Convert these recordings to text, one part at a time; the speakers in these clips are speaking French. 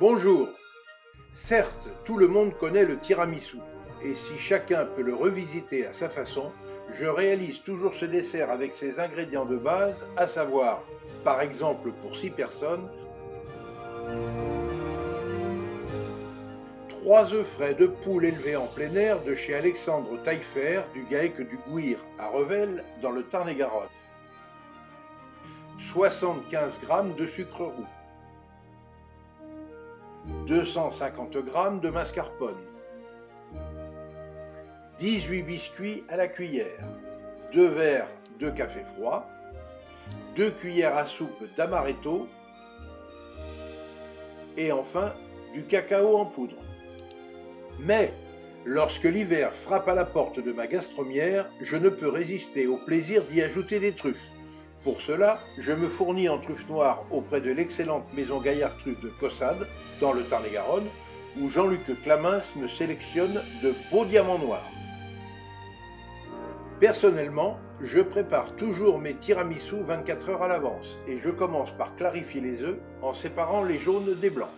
Bonjour. Certes, tout le monde connaît le tiramisu, et si chacun peut le revisiter à sa façon, je réalise toujours ce dessert avec ses ingrédients de base, à savoir, par exemple pour 6 personnes, 3 œufs frais de poule élevés en plein air de chez Alexandre Taillefer du GAEC du Gouir à Revel dans le Tarn-et-Garonne, 75 g de sucre roux, 250 g de mascarpone, 18 biscuits à la cuillère, 2 verres de café froid, 2 cuillères à soupe d'amaretto et enfin du cacao en poudre. Mais lorsque l'hiver frappe à la porte de ma gastromière, je ne peux résister au plaisir d'y ajouter des truffes. Pour cela, je me fournis en truffes noires auprès de l'excellente maison Gaillard Truffes de Caussade, dans le Tarn-et-Garonne, où Jean-Luc Clamins me sélectionne de beaux diamants noirs. Personnellement, je prépare toujours mes tiramisu 24 heures à l'avance et je commence par clarifier les œufs en séparant les jaunes des blancs.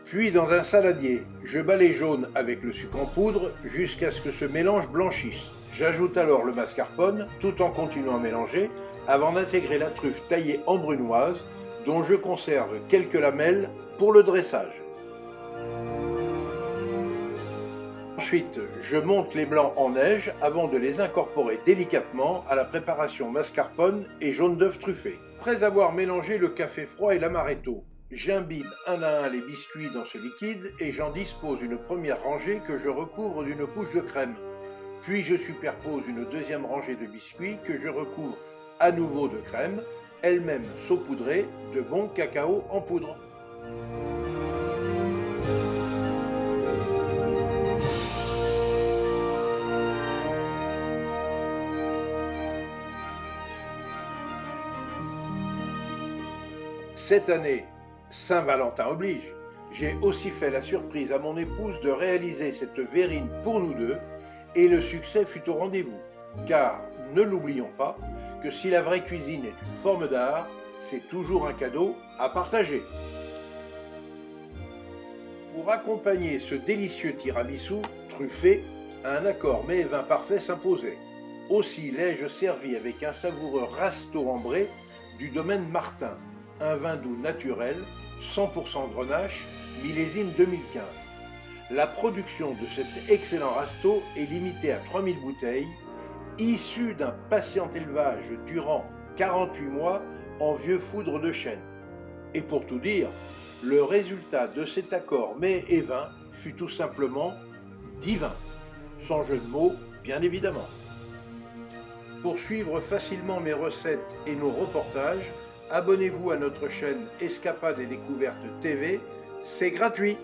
Puis dans un saladier, je bats les jaunes avec le sucre en poudre jusqu'à ce que ce mélange blanchisse. J'ajoute alors le mascarpone tout en continuant à mélanger avant d'intégrer la truffe taillée en brunoise dont je conserve quelques lamelles pour le dressage. Ensuite, je monte les blancs en neige avant de les incorporer délicatement à la préparation mascarpone et jaune d'œuf truffé. Après avoir mélangé le café froid et l'amaretto, j'imbibe un à un les biscuits dans ce liquide et j'en dispose une première rangée que je recouvre d'une couche de crème. Puis je superpose une deuxième rangée de biscuits que je recouvre à nouveau de crème, elle-même saupoudrée de bon cacao en poudre. Cette année, Saint-Valentin oblige, j'ai aussi fait la surprise à mon épouse de réaliser cette verrine pour nous deux et le succès fut au rendez-vous. Car, ne l'oublions pas, que si la vraie cuisine est une forme d'art, c'est toujours un cadeau à partager. Pour accompagner ce délicieux tiramisu truffé, un accord mets et vin parfait s'imposait. Aussi l'ai-je servi avec un savoureux rasto ambré du domaine Martin, un vin doux naturel, 100% Grenache, millésime 2015. La production de cet excellent rasto est limitée à 3000 bouteilles, issues d'un patient élevage durant 48 mois en vieux foudre de chêne. Et pour tout dire, le résultat de cet accord mets et vin fut tout simplement divin, sans jeu de mots bien évidemment. Pour suivre facilement mes recettes et nos reportages, abonnez-vous à notre chaîne Escapades et Découvertes TV, c'est gratuit.